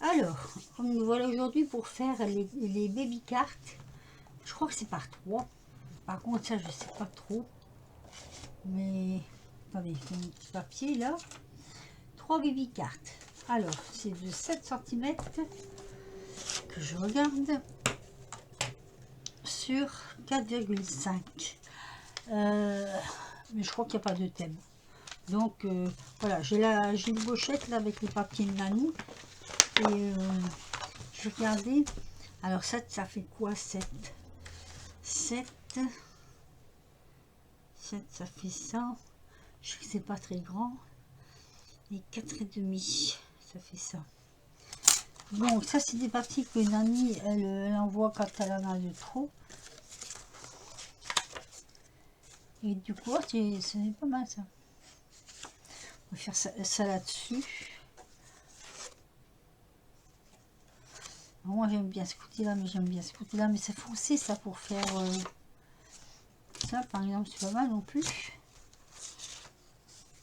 Alors, nous voilà aujourd'hui pour faire les baby cartes. Je crois que c'est par 3. Par contre, ça, je sais pas trop. Mais, attendez, j'ai mon petit papier là. 3 baby cartes. Alors, c'est de 7 cm que je regarde sur 4,5. Mais je crois qu'il n'y a pas de thème. Donc, voilà, j'ai une pochette là avec les papiers de Nani. Et je vais regarder. Alors 7, ça fait quoi 7 7, ça fait ça. Je sais que c'est pas très grand. Et 4,5, ça fait ça. Bon, ça c'est des papiers que Nani, elle envoie quand elle en a de trop. Et du coup, c'est pas mal ça. On va faire ça là-dessus. Moi j'aime bien ce côté-là, mais j'aime bien ce côté-là. Mais c'est foncé ça pour faire... ça par exemple, c'est pas mal non plus.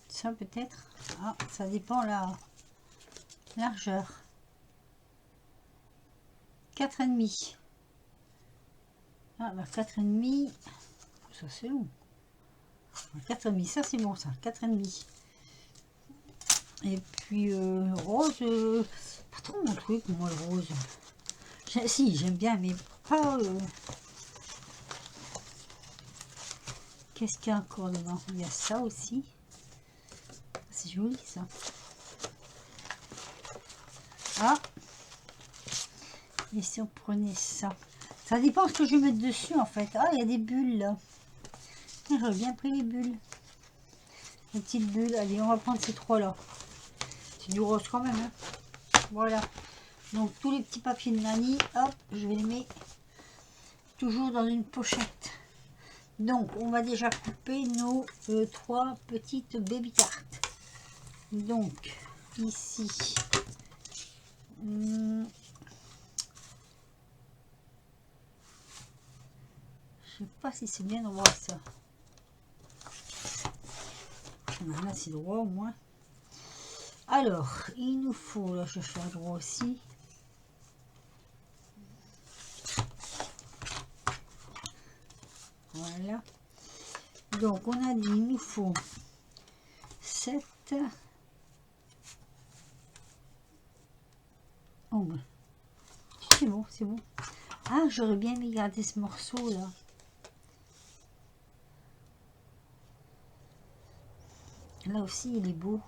Ça peut-être. Ah, ça dépend la largeur. 4,5. Ah bah 4,5. Ça c'est long. 4,5, ça c'est bon ça. 4,5. Et puis rose, pas trop mon truc moi le rose. Si j'aime bien mais pas. Qu'est-ce qu'il y a encore dedans? Il y a ça aussi. C'est joli ça. Ah. Et si on prenait ça? Ça dépend ce que je vais mettre dessus en fait. Ah, il y a des bulles là. J'aurais bien pris les bulles. Les petites bulles. Allez, on va prendre ces trois là. C'est du rose quand même. Hein. Voilà. Donc tous les petits papiers de Nani, hop, je vais les mettre toujours dans une pochette. Donc on va déjà couper nos 3 petites baby cartes. Donc ici. Je sais pas si c'est bien droit ça. Là c'est droit au moins. Alors il nous faut, là je fais droit aussi. Voilà. Donc on a dit il nous faut 7. Oh ben. C'est bon, c'est bon. Ah, j'aurais bien aimé garder ce morceau là. Là aussi il est beau.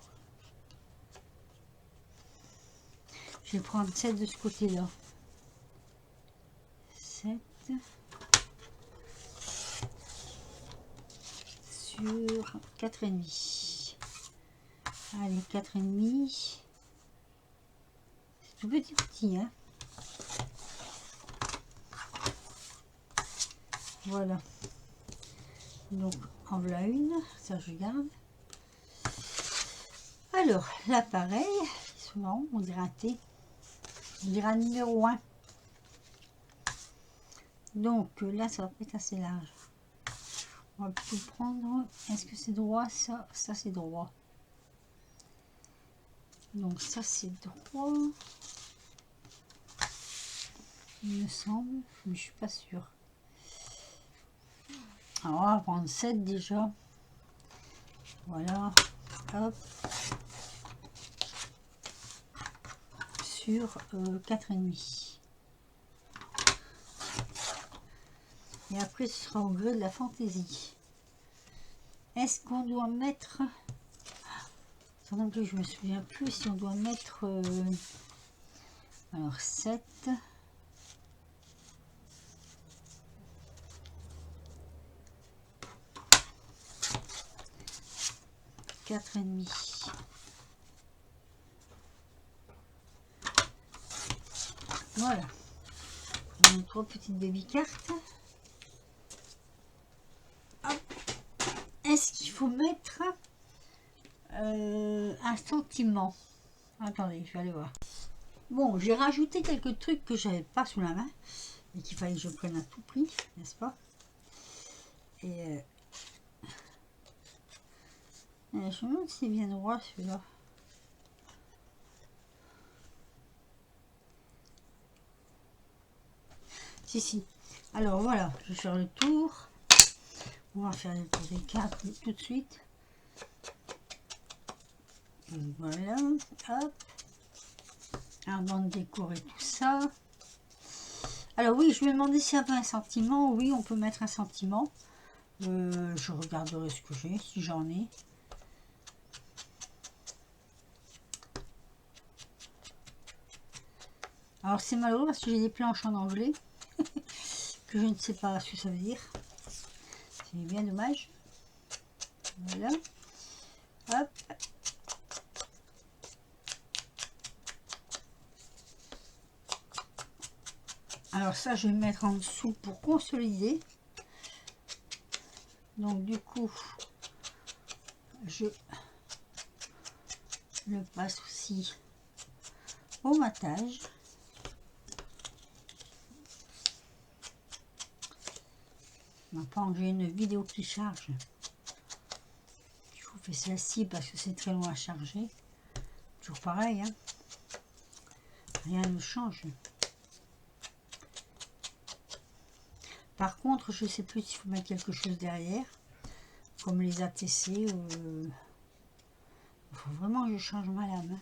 Je vais prendre 7 de ce côté là. 7 sur 4,5. Allez, 4,5. C'est tout petit, hein. Voilà. Donc, en voilà une. Ça, je garde. Alors, là, pareil. Souvent, on dirait un T. On dirait un numéro 1. Donc, là, ça va être assez large. On va plutôt prendre... Est-ce que c'est droit, ça? Ça, c'est droit. Donc, ça, c'est droit. Il me semble. Mais je suis pas sûre. Alors, on va prendre 7 déjà. Voilà. Hop. Sur 4,5. Et après, ce sera au gré de la fantaisie. Est-ce qu'on doit mettre... Ça non plus, je me souviens plus si on doit mettre... Alors, 7... 4,5. Voilà. On a 3 petites baby cartes. Est-ce qu'il faut mettre un sentiment? Attendez, je vais aller voir. Bon, j'ai rajouté quelques trucs que j'avais pas sous la main et qu'il fallait que je prenne à tout prix, n'est-ce pas? Et je me demande si c'est bien droit celui-là. Si. Alors voilà, je vais faire le tour. On va faire le tour des cartes tout de suite. Et voilà, hop. Avant de décorer tout ça. Alors oui, je me demandais s'il y avait un sentiment. Oui, on peut mettre un sentiment. Je regarderai ce que j'ai, si j'en ai. Alors c'est malheureux parce que j'ai des planches en anglais. Que je ne sais pas ce que ça veut dire. C'est bien dommage. Voilà. Hop. Alors ça, je vais mettre en dessous pour consolider. Donc du coup, je le passe aussi au matage. Maintenant que j'ai une vidéo qui charge, je vous fais celle-ci parce que c'est très loin à charger. Toujours pareil, hein. Rien ne change. Par contre, je ne sais plus s'il faut mettre quelque chose derrière, comme les ATC. Il faut vraiment que je change ma lame.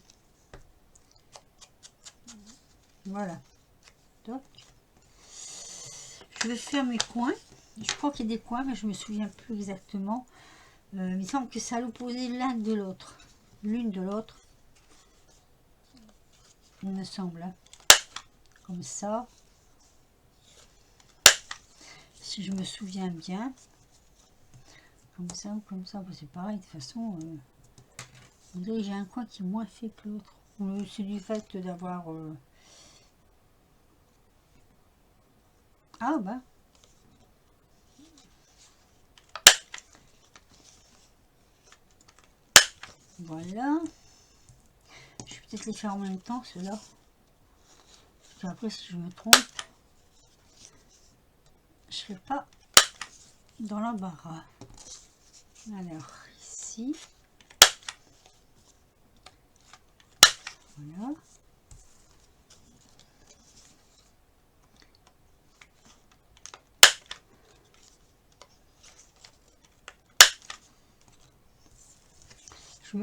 Voilà. Donc, je vais faire mes coins. Je crois qu'il y a des coins, mais je me souviens plus exactement. Il me semble que c'est à l'opposé l'un de l'autre. L'une de l'autre. Il me semble. Comme ça. Si je me souviens bien. Comme ça ou comme ça. C'est pareil. De toute façon, on dirait que j'ai un coin qui est moins fait que l'autre. C'est du fait d'avoir... Ah bah. Voilà. Je vais peut-être les faire en même temps, ceux-là. Parce qu'après, si je me trompe, je ne serai pas dans l'embarras. Alors, ici. Voilà.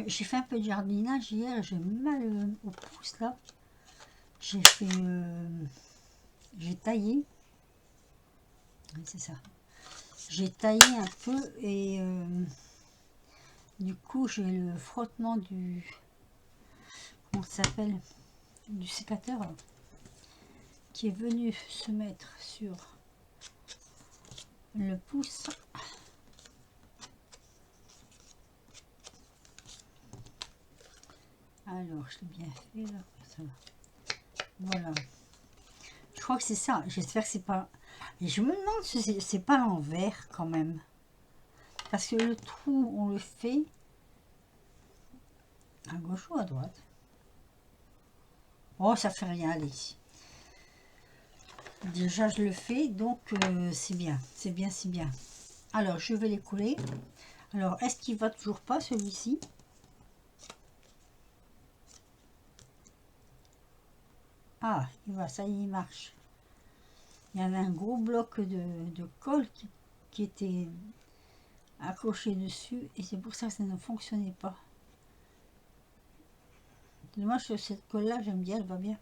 J'ai fait un peu de jardinage hier, j'ai mal au pouce là. J'ai fait... j'ai taillé. Oui, c'est ça. J'ai taillé un peu et du coup j'ai le frottement du... Comment ça s'appelle? Du sécateur là, qui est venu se mettre sur le pouce. Alors, je l'ai bien fait là. Ça va. Voilà. Je crois que c'est ça. J'espère que c'est pas... Et je me demande si c'est pas l'envers quand même. Parce que le trou, on le fait à gauche ou à droite. Oh, ça fait rien, allez. Déjà, je le fais, donc c'est bien. C'est bien, c'est bien. Alors, je vais les coller. Alors, est-ce qu'il va toujours pas celui-ci? Ah, il va, ça y est, il marche. Il y avait un gros bloc de colle qui était accroché dessus et c'est pour ça que ça ne fonctionnait pas. Dommage que cette colle là, j'aime bien, elle va bien.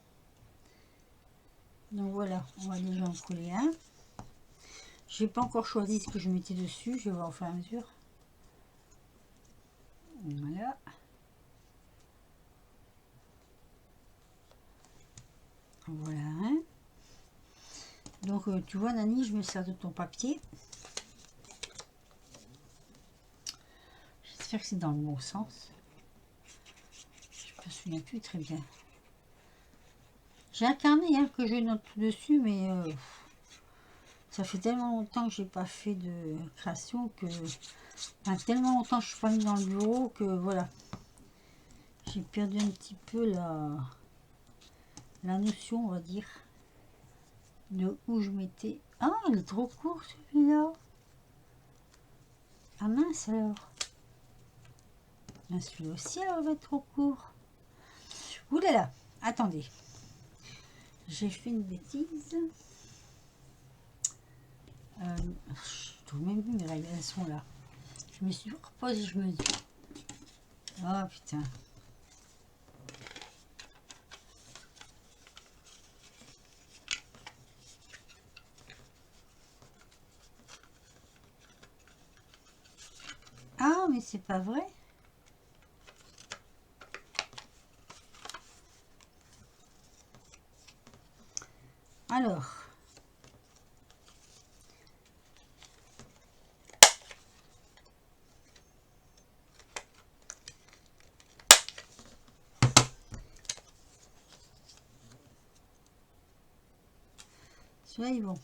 Donc voilà, on va déjà en coller un. J'ai pas encore choisi ce que je mettais dessus, je vais voir au fur et à mesure. Voilà. Voilà un. Donc tu vois Nani, je me sers de ton papier. J'espère que c'est dans le bon sens. Je me souviens plus très bien. J'ai un carnet hein, que je note dessus, mais ça fait tellement longtemps que j'ai pas fait de création que... Enfin, tellement longtemps que je suis pas mis dans le bureau que voilà. J'ai perdu un petit peu la notion, on va dire, de où je mettais. Ah, il est trop court celui-là. Ah mince alors. Celui-là aussi, alors, il va être trop court. Ouh là là, attendez. J'ai fait une bêtise. Je trouve même plus mes règles, elles sont là. Je me suis reposée, je me dis. Oh putain. Ah, mais c'est pas vrai. Alors. Celui-là, il est bon.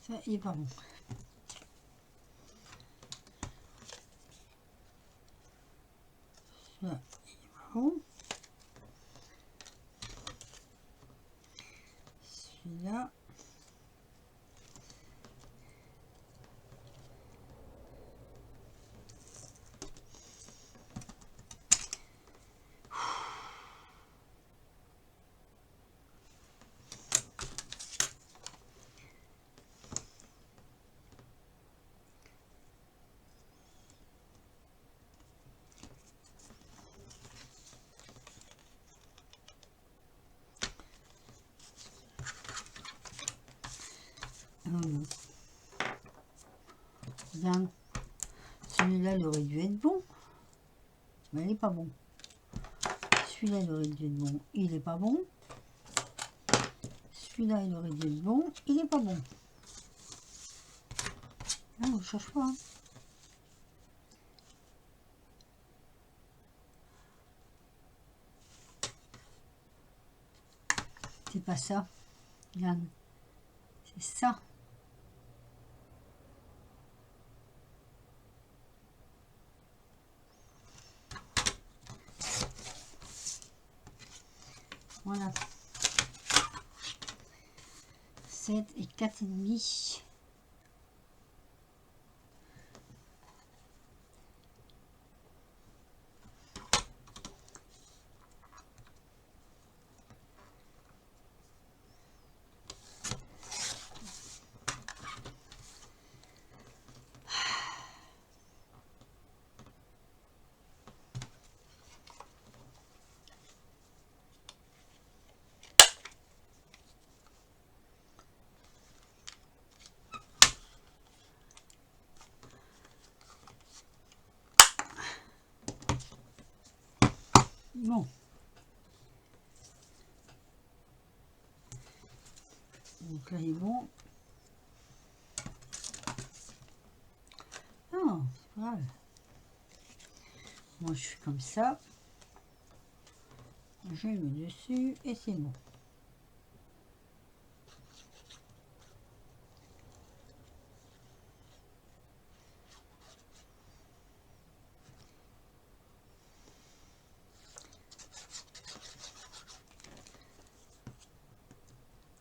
Ça, il est pas bon. Celui-là, il est pas bon. Celui-là. Regarde. Celui-là, il aurait dû être bon. Mais il n'est pas bon. Celui-là, il aurait dû être bon. Il n'est pas bon. Celui-là, il aurait dû être bon. Il n'est pas bon. Ah, on ne cherche pas. Hein. C'est pas ça. Regarde. C'est ça. Voilà. 7 et 4,5. Bon. Donc là, il est bon. Non, c'est pas grave. Moi, je fais comme ça. Je le mets dessus et c'est bon.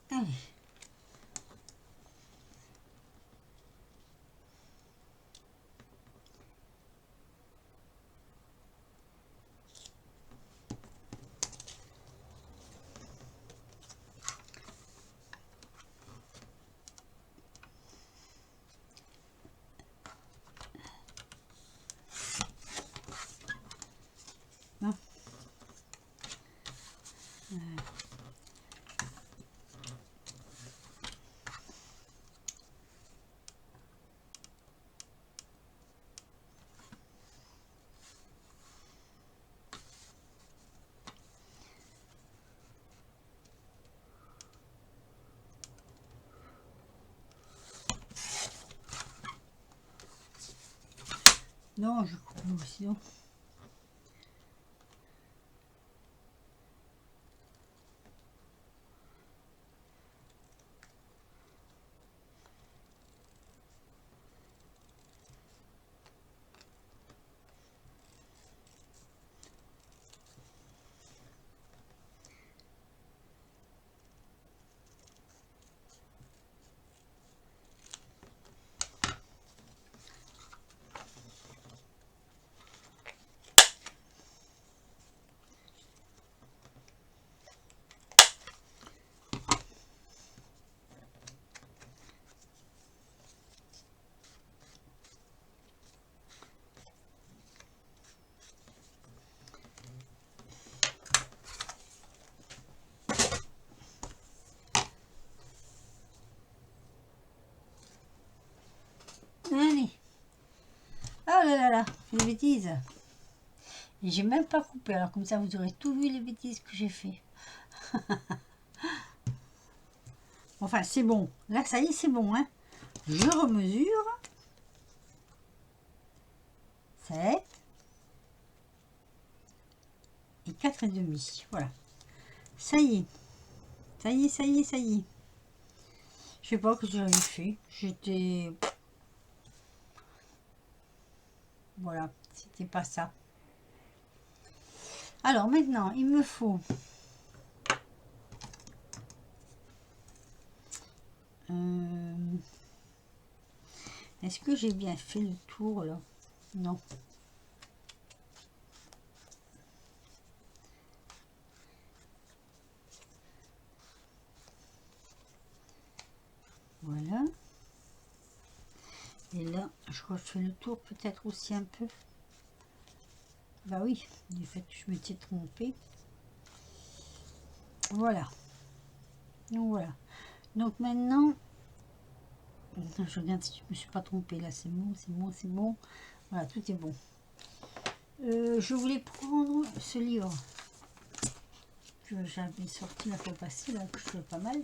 Allez. Hein. Non, je coupe aussi. là là là, les bêtises. Et j'ai même pas coupé, alors comme ça vous aurez tout vu les bêtises que j'ai fait. Enfin, c'est bon. Là, ça y est, c'est bon, hein. Je remesure. 7 et 4,5. Voilà. Ça y est. Ça y est, ça y est, ça y est. Je sais pas que j'avais fait. J'étais... Voilà, c'était pas ça. Alors maintenant, il me faut... Est-ce que j'ai bien fait le tour là? Non. Voilà. Et là, je refais le tour peut-être aussi un peu. Bah oui, du fait que je m'étais trompée. Voilà. Donc voilà. Donc maintenant, je regarde si je me suis pas trompée là. C'est bon, c'est bon, c'est bon. Voilà, tout est bon. Je voulais prendre ce livre que j'avais sorti la fois passée, là, que je fais pas mal.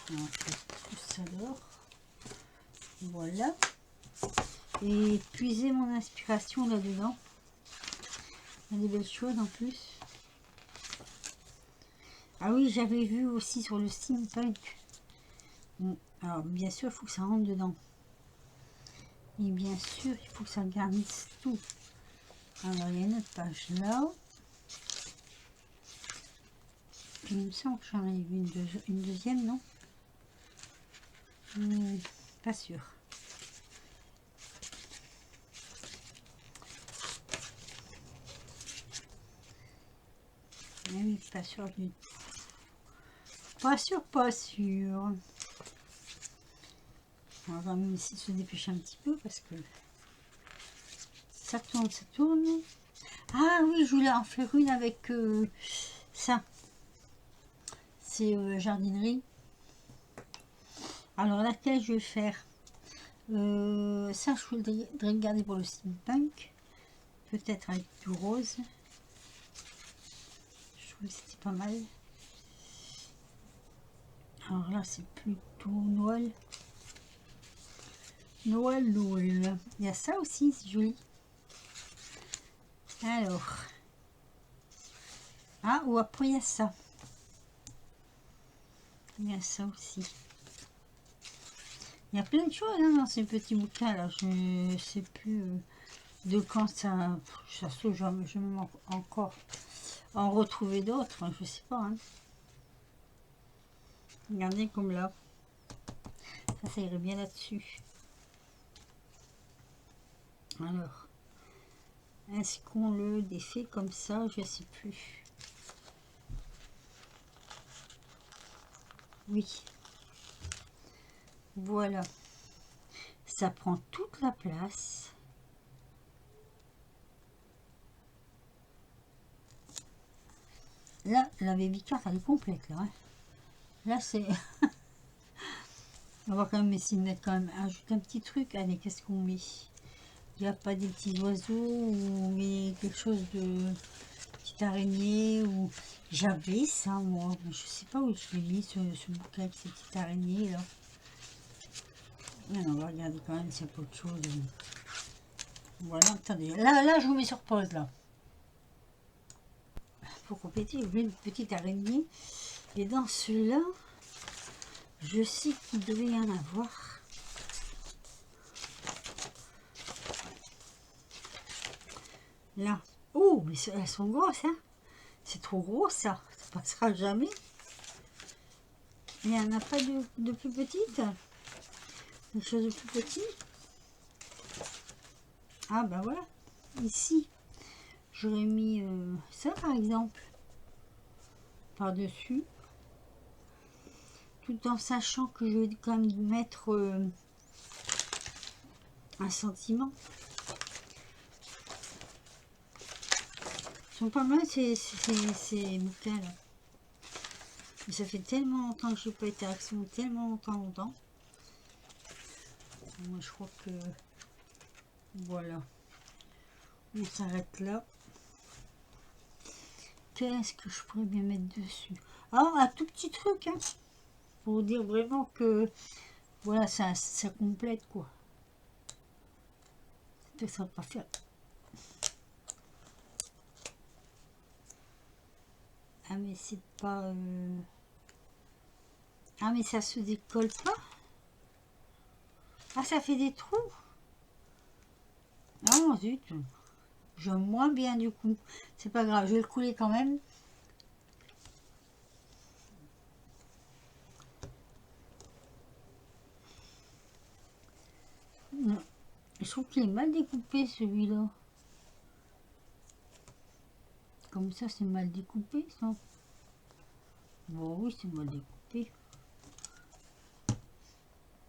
Alors, tout ça dehors. Voilà. Et puiser mon inspiration là-dedans. Il y a des belles choses en plus. Ah oui, j'avais vu aussi sur le steampunk. Bon, alors, bien sûr, il faut que ça rentre dedans. Et bien sûr, il faut que ça garnisse tout. Alors, il y a une autre page là. Il me semble que j'en ai vu une deuxième, non? Pas sûr. Mais oui, pas sûr du tout. Pas sûr, pas sûr. On va même essayer de se dépêcher un petit peu parce que ça tourne, ça tourne. Ah oui, je voulais en faire une avec ça. C'est jardinerie. Alors laquelle je vais faire ça, je voudrais regarder pour le steampunk. Peut-être avec du rose. Je trouve que c'était pas mal. Alors là, c'est plutôt Noël. Noël, Noël. Il y a ça aussi, c'est joli. Alors. Ah, ou après, il y a ça. Il y a ça aussi. Il y a plein de choses hein, dans ces petits bouquins. Là, je ne sais plus de quand ça... Ça se trouve, je vais encore en retrouver d'autres. Je sais pas. Hein. Regardez comme là. Ça irait bien là-dessus. Alors, est-ce qu'on le défait comme ça? Je sais plus. Oui. Voilà. Ça prend toute la place. Là, la baby card, elle est complète, là. Hein. Là, c'est... On va quand même essayer de mettre quand même... Ajouter un petit truc. Allez, qu'est-ce qu'on met? Il n'y a pas des petits oiseaux ou quelque chose de... Petite araignée ou... J'avais ça, moi. Je sais pas où je l'ai mis, ce bouquin avec ces petites araignées, là. On va regarder quand même s'il n'y a pas autre chose. Voilà, attendez. Là, je vous mets sur pause, là. Pour compléter, une petite araignée. Et dans celui-là, je sais qu'il devait y en avoir. Là. Oh, mais elles sont grosses, hein. C'est trop gros, ça. Ça passera jamais. Il n'y en a pas de plus petites. Des choses de plus petites. Ah, bah voilà. Ici, j'aurais mis ça, par exemple. Par-dessus. Tout en sachant que je vais quand même mettre un sentiment. Ils sont pas mal ces bouquins là. Mais ça fait tellement longtemps que je n'ai pas été à Action, tellement longtemps. Moi je crois que Voilà. On s'arrête là. Qu'est-ce que je pourrais bien mettre dessus? Ah, un tout petit truc, hein, pour dire vraiment que voilà, ça complète quoi. Ça sera pas faire. Ah mais c'est pas. Ah mais ça se décolle pas. Ah ça fait des trous. Ah zut. J'aime moins bien du coup. C'est pas grave, je vais le couler quand même. Je trouve qu'il est mal découpé celui-là. Comme ça, c'est mal découpé, ça. Bon, oui, c'est mal découpé.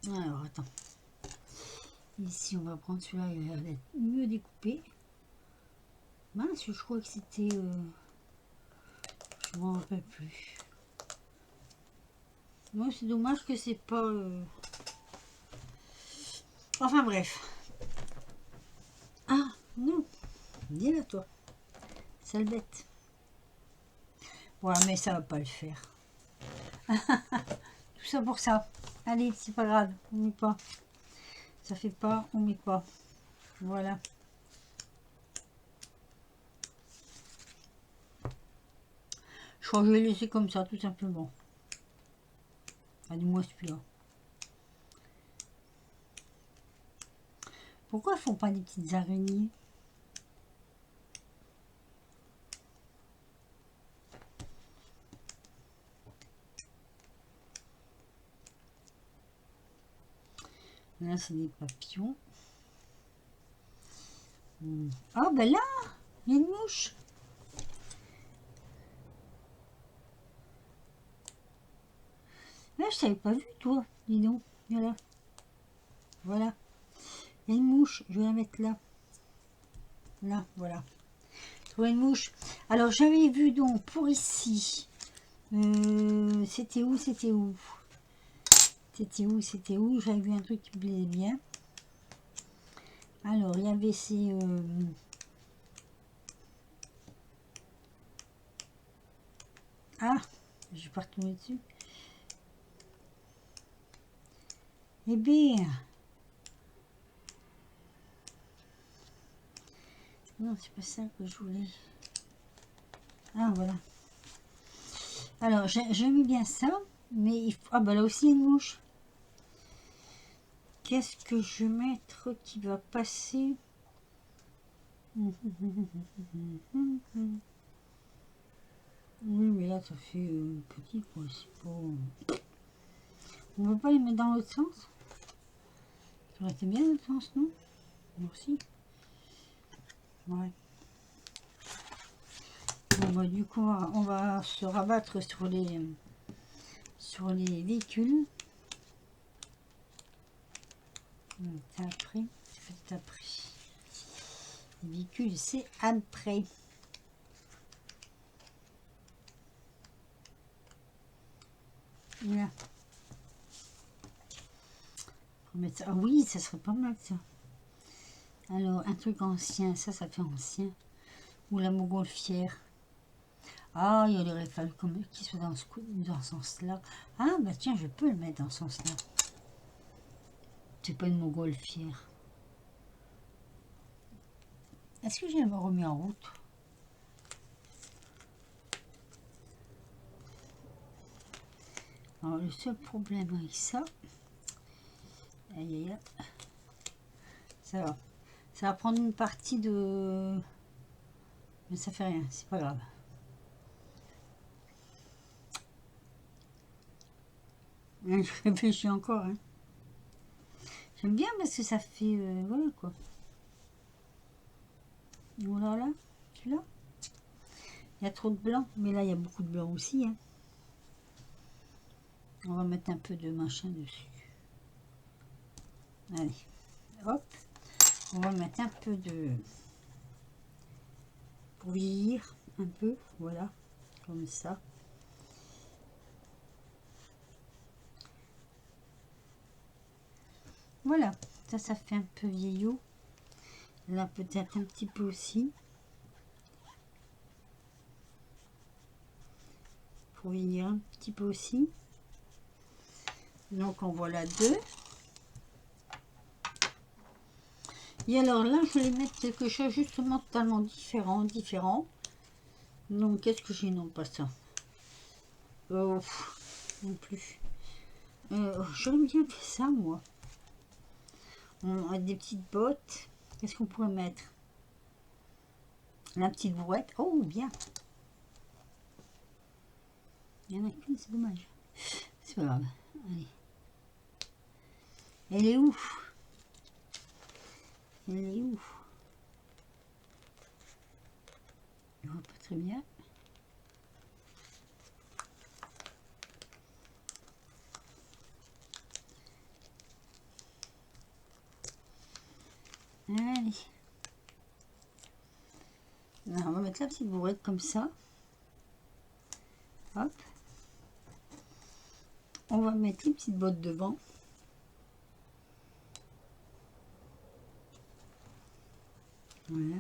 Alors, attends. Ici, on va prendre celui-là, il va être mieux découpé. Mince, je crois que c'était... je m'en rappelle plus. Bon, c'est dommage que c'est pas... Enfin, bref. Ah, non. Dis-le, toi. Sale bête. Voilà, mais ça va pas le faire. Tout ça pour ça. Allez, c'est pas grave, on met pas. Ça fait pas, on met pas. Voilà. Je crois que je vais laisser comme ça, tout simplement. Ah, du moins celui-là. Pourquoi ils font pas des petites araignées? Là, c'est des papillons. Ah, ben là, il y a une mouche. Là, je t'avais pas vu, toi. Dis donc. Voilà. Voilà. Il y a une mouche. Je vais la mettre là. Là, voilà. Je vois une mouche. Alors, j'avais vu donc pour ici. C'était où? C'était où? C'était où? C'était où? J'avais vu un truc qui me plaisait bien. Alors, il y avait ces... Ah, je vais pas retomber dessus. Eh bien... Non, c'est pas ça que je voulais. Ah, voilà. Alors, j'ai mis bien ça, mais il faut... Ah, bah là aussi, il y a une mouche. Qu'est-ce que je vais mettre qui va passer? Oui, mais là, ça fait petit, quoi. Pas... On ne peut pas les mettre dans l'autre sens? Ça aurait été bien l'autre sens, non? Merci. Ouais. Bon, bah, du coup, on va se rabattre sur les véhicules. C'est après. C'est après. Les véhicules, c'est après. Voilà. Ah oui, ça serait pas mal ça. Alors, un truc ancien, ça fait ancien. Ou la montgolfière. Ah, il aurait fallu qu'il soit dans ce sens-là. Ah, bah tiens, je peux le mettre dans ce sens-là. C'est pas une montgolfière. Est-ce que j'ai remis en route? Alors, le seul problème avec ça... Aïe, aïe, aïe. Ça va. Ça va prendre une partie de... Mais ça fait rien, c'est pas grave. Je réfléchis encore. Hein. J'aime bien parce que ça fait... voilà quoi. Voilà, là, celui-là. Il y a trop de blanc, mais là il y a beaucoup de blanc aussi. Hein. On va mettre un peu de machin dessus. Allez, hop. On va mettre un peu de... pour vieillir un peu, voilà, comme ça. Voilà, ça fait un peu vieillot. Là, peut-être un petit peu aussi. Pour venir un petit peu aussi. Donc, en voilà 2. Et alors là, je vais mettre quelque chose justement totalement différent. Donc, qu'est-ce que j'ai? Non, pas ça. Non plus. J'aurais bien fait ça, moi. On a des petites bottes. Qu'est-ce qu'on pourrait mettre? La petite brouette. Oh, bien. Il y en a qu'une, c'est dommage. C'est pas grave. Allez. Elle est où? Elle est où? Je vois pas très bien. Allez. Là, on va mettre la petite bourrette comme ça. Hop. On va mettre les petites bottes devant. Voilà.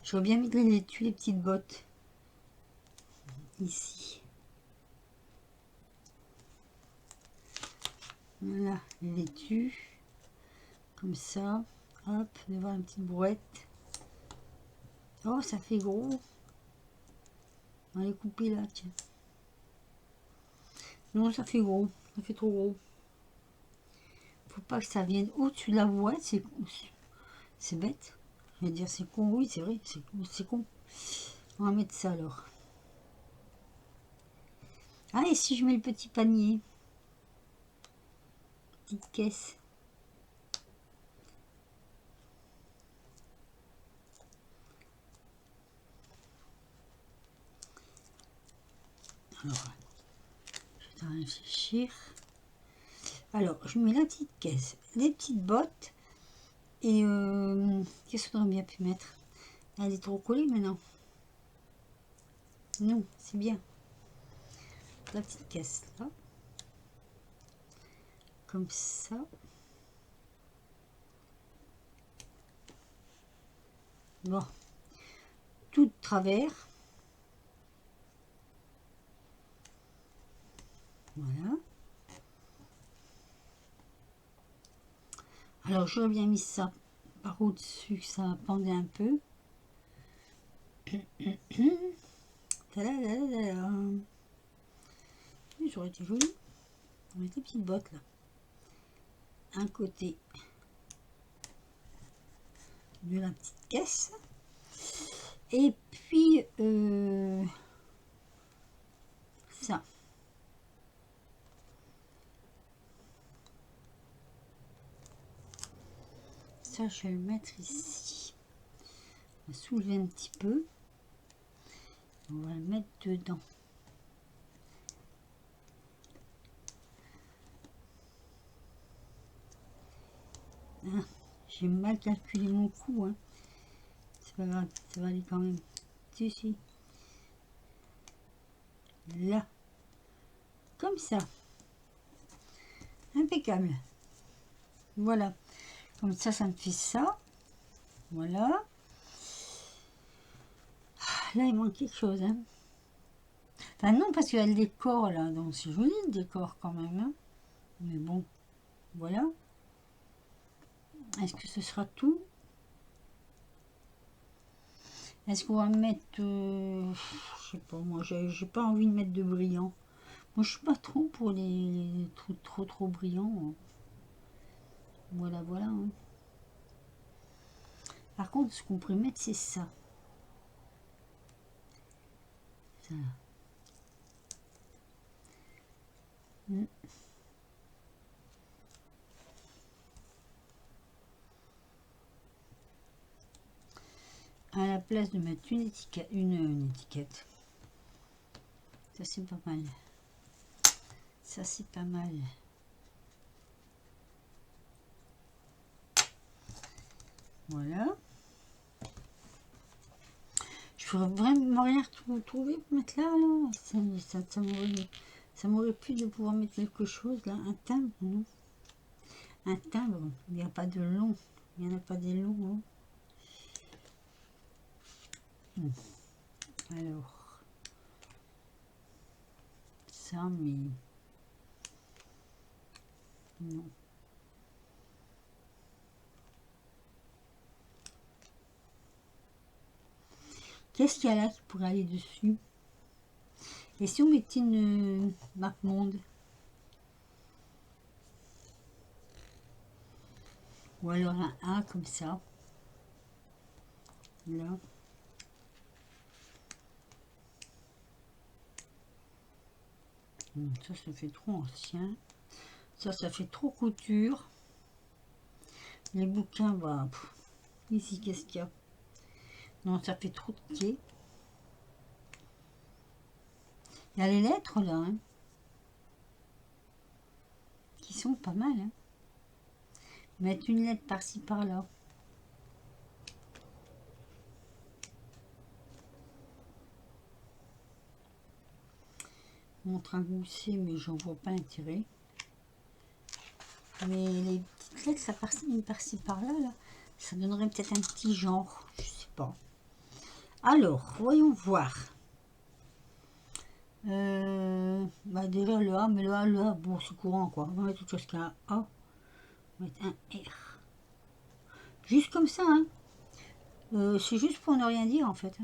J'aurais bien mis les petites bottes. Ici. Voilà, les laitues. Comme ça. Hop, devant une petite brouette. Oh, ça fait gros. On va les couper là, tiens. Non, ça fait gros. Ça fait trop gros. Faut pas que ça vienne au-dessus de la brouette. C'est bête. Je vais dire c'est con. Oui, c'est vrai. C'est con. On va mettre ça alors. Ah, et si je mets le petit panier? Petite caisse. Alors, je vais réfléchir. Alors, je mets la petite caisse, les petites bottes. Et qu'est-ce qu'on aurait bien pu mettre? Elle est trop collée maintenant. Non, c'est bien. La petite caisse là. Comme ça. Bon. Tout de travers. Voilà. Alors, j'aurais bien mis ça par au-dessus, que ça pendait un peu. Ça aurait été joli. On met des petites bottes là. Un côté de la petite caisse. Et puis, ça. Ça, je vais le mettre ici. On va soulever un petit peu. On va le mettre dedans. Ah, j'ai mal calculé mon coup. Hein. C'est pas grave, ça va aller quand même. Si. Là. Comme ça. Impeccable. Voilà. Comme ça me fait ça. Voilà. Là, il manque quelque chose. Hein. Enfin, non, parce qu'il y a le décor là. Donc, c'est joli le décor quand même. Hein. Mais bon, voilà. Est-ce que ce sera tout? Est-ce qu'on va mettre... je sais pas, moi, j'ai pas envie de mettre de brillant. Moi, je suis pas trop pour les trucs trop brillants. Voilà. Hein. Par contre, ce qu'on pourrait mettre, c'est ça. Ça. À la place de mettre une étiquette. Ça, c'est pas mal. Ça, c'est pas mal. Voilà. Je ferais vraiment rien trouver pour mettre là. Ça m'aurait plu de pouvoir mettre quelque chose là. Un timbre, non? Un timbre, il n'y a pas de long. Il n'y en a pas des longs. Hein. Alors, ça, mais non. Qu'est-ce qu'il y a là qui pourrait aller dessus? Et si on mettait une map monde? Ou alors un A comme ça. Là. Ça fait trop ancien. Ça fait trop couture. Les bouquins, bah, ici, qu'est-ce qu'il y a? Non, ça fait trop de quai. Il y a les lettres, là, hein, qui sont pas mal. Hein. Mettre une lettre par-ci, par-là. Montre un gousset, mais j'en vois pas l'intérêt. Mais les petites lettres, ça par-ci, par-là, là, ça donnerait peut-être un petit genre. Je sais pas. Alors, voyons voir. Bah déjà le A, mais le A, bon, c'est courant, quoi. On va mettre autre chose qu'un A. On va mettre un R. Juste comme ça, hein. C'est juste pour ne rien dire, en fait.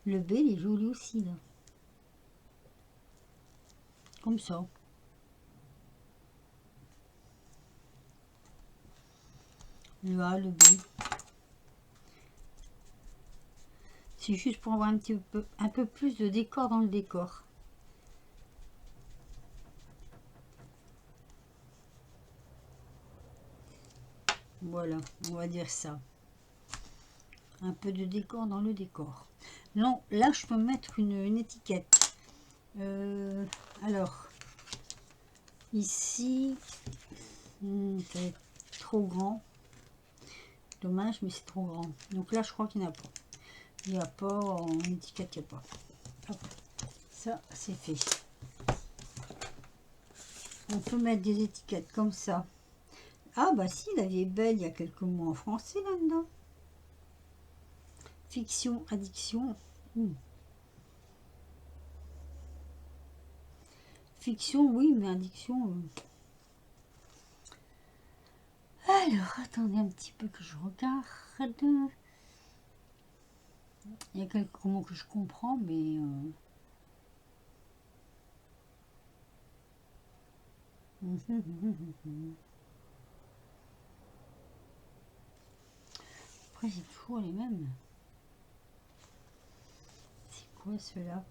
Le B, il est joli aussi, là. Comme ça. Le A, le B. C'est juste pour avoir un peu plus de décor dans le décor. Voilà, on va dire ça. Un peu de décor dans le décor. Non, là, je peux mettre une étiquette. Alors, ici, c'est trop grand. Dommage, mais c'est trop grand. Donc là, je crois qu'il n'y en a pas. Il n'y a pas en étiquette, il n'y a pas. Hop. Ça, c'est fait. On peut mettre des étiquettes comme ça. Ah, bah si, la vie est belle, il y a quelques mots en français là-dedans. Fiction, addiction. Fiction, oui, mais addiction. Alors, attendez un petit peu que je regarde. Il y a quelques mots que je comprends, mais... Après, c'est toujours les mêmes. C'est quoi ceux-là?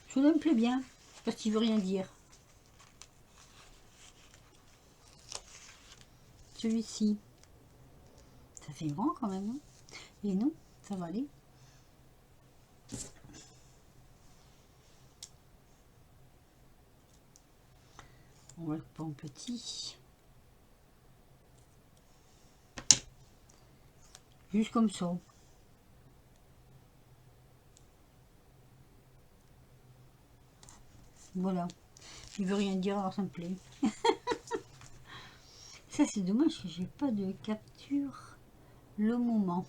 Celui-là me plaît bien, parce qu'il veut rien dire. Celui-ci. Ça fait grand quand même. Hein. Et non, ça va aller. On va le prendre petit. Juste comme ça. Voilà. Il veut rien dire, alors ça me plaît. Ça, c'est dommage que j'ai pas de capture le moment.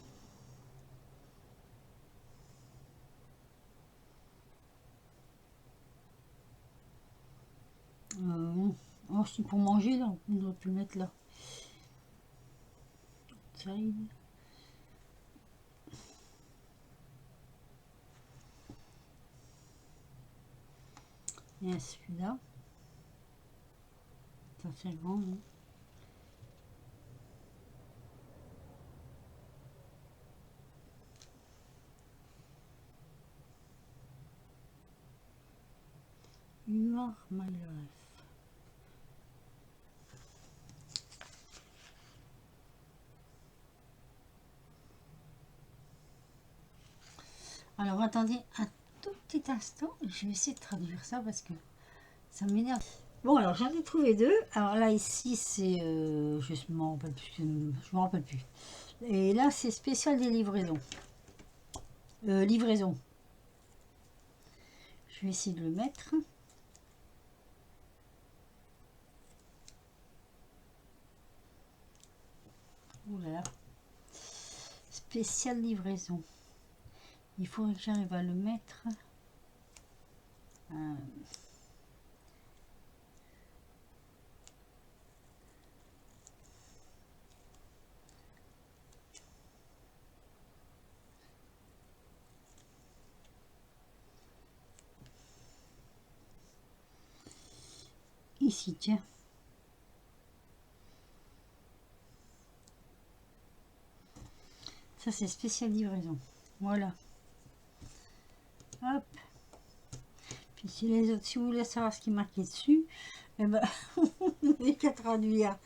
Oh, c'est pour manger, là. On aurait pu le mettre là. Side. Et celui-là. Ça c'est grand, hein. You are my life. Alors attendez un tout petit instant, je vais essayer de traduire ça parce que ça m'énerve. Bon, alors j'en ai trouvé deux. Alors là, ici, c'est... je m'en rappelle plus. Je m'en rappelle plus. Et là, c'est spécial des livraisons. Livraison. Je vais essayer de le mettre. Ouh là là. Spécial livraison. Il faudrait que j'arrive à le mettre. Ici, tiens. Ça, c'est spécial livraison. Voilà. Hop. Puis si les autres, si vous voulez savoir ce qui est marqué dessus, eh ben, vous n'avez qu'à traduire.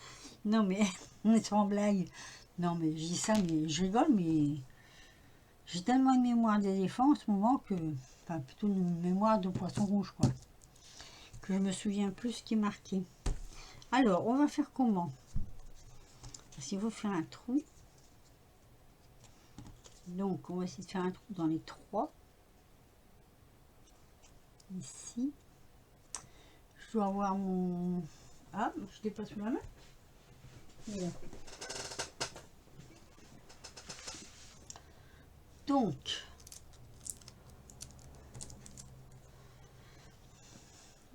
Non, mais on est en blague. Non, mais je dis ça, mais je rigole, mais j'ai tellement une mémoire d'éléphant en ce moment que, enfin, plutôt une mémoire de poisson rouge, quoi, que je me souviens plus ce qui est marqué. Alors, on va faire comment? Parce qu'il faut faire un trou. Donc, on va essayer de faire un trou dans les trois. Ici. Je dois avoir mon... Ah, je l'ai pas sous la main. Voilà. Donc,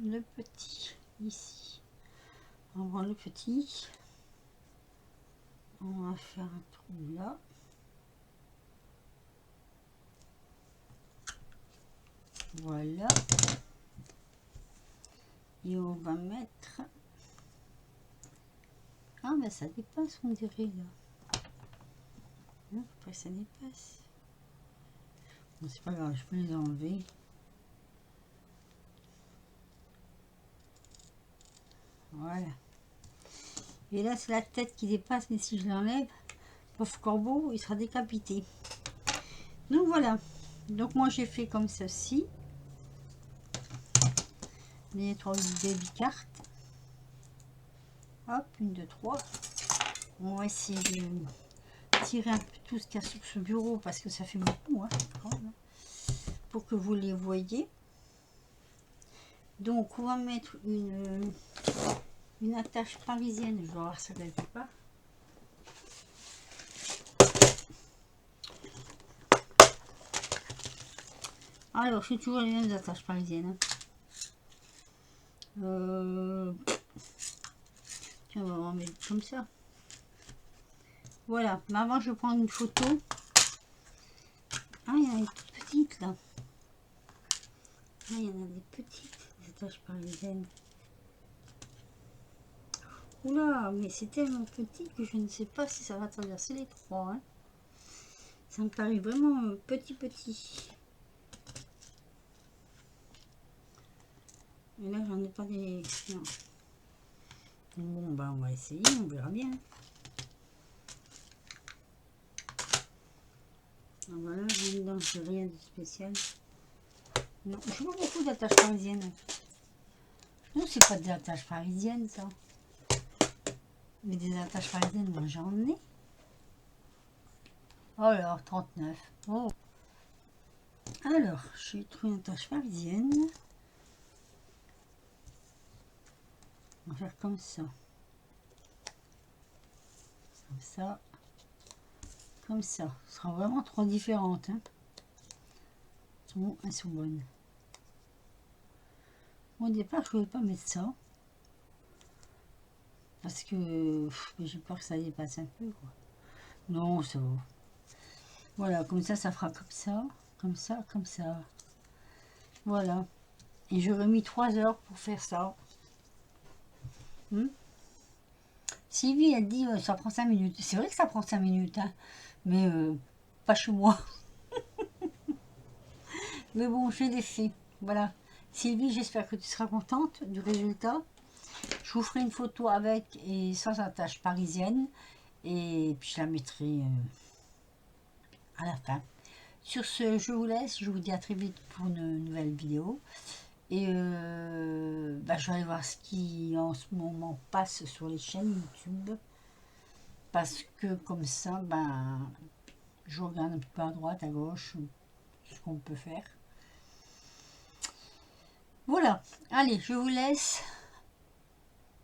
le petit, ici. On va le petit. On va faire un trou là. Voilà. Et on va mettre... Ah, ben ça dépasse, on dirait, là. Non, après ça dépasse. Bon, c'est pas grave, je peux les enlever. Voilà. Et là, c'est la tête qui dépasse, mais si je l'enlève, pauvre corbeau, il sera décapité. Donc voilà. Donc moi, j'ai fait comme ceci. Les trois baby cartes. Hop, 1, 2, 3. On va essayer de tirer un peu tout ce qu'il y a sur ce bureau parce que ça fait beaucoup, hein, pour que vous les voyez. Donc on va mettre une attache parisienne. Je vais voir ça quelque part. Alors, c'est toujours les mêmes attaches parisiennes. Tiens, on va en mettre comme ça. Voilà, mais avant je vais prendre une photo. Ah, il y en a des toutes petites là. Ah, il y en a des petites, des attaches parisiennes. Oula, mais c'est tellement petit que je ne sais pas si ça va traverser les trois. Hein. Ça me paraît vraiment petit. Et là, j'en ai pas des... Non. Bon, bah, on va essayer, on verra bien. Voilà, là-dedans, c'est rien de spécial. Non, je vois beaucoup d'attaches parisiennes. Non, c'est pas des attaches parisiennes, ça. Mais des attaches parisiennes, moi, j'en ai. Oh alors, 39. Oh. Alors, j'ai trouvé une attache parisienne. On va faire comme ça. Comme ça. Comme ça. Ce sera vraiment trois différentes. Hein. Elles sont bonnes. Au départ, je ne voulais pas mettre ça. Parce que j'ai peur que ça dépasse un peu. Quoi. Non, ça va. Voilà, comme ça fera comme ça. Comme ça, comme ça. Voilà. Et j'aurais mis 3 heures pour faire ça. Sylvie, elle dit ça prend 5 minutes. C'est vrai que ça prend 5 minutes. Hein, mais pas chez moi. Mais bon, je l'ai fait. Voilà. Sylvie, j'espère que tu seras contente du résultat. Je vous ferai une photo avec et sans attache parisienne. Et puis je la mettrai à la fin. Sur ce, je vous laisse. Je vous dis à très vite pour une nouvelle vidéo. Et bah, je vais aller voir ce qui en ce moment passe sur les chaînes YouTube. Parce que comme ça, ben, je regarde un petit peu à droite, à gauche, ce qu'on peut faire. Voilà, allez, je vous laisse.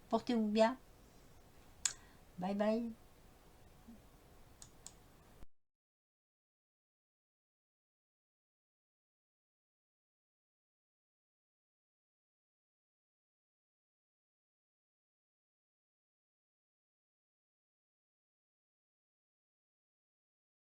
Portez-vous bien. Bye bye.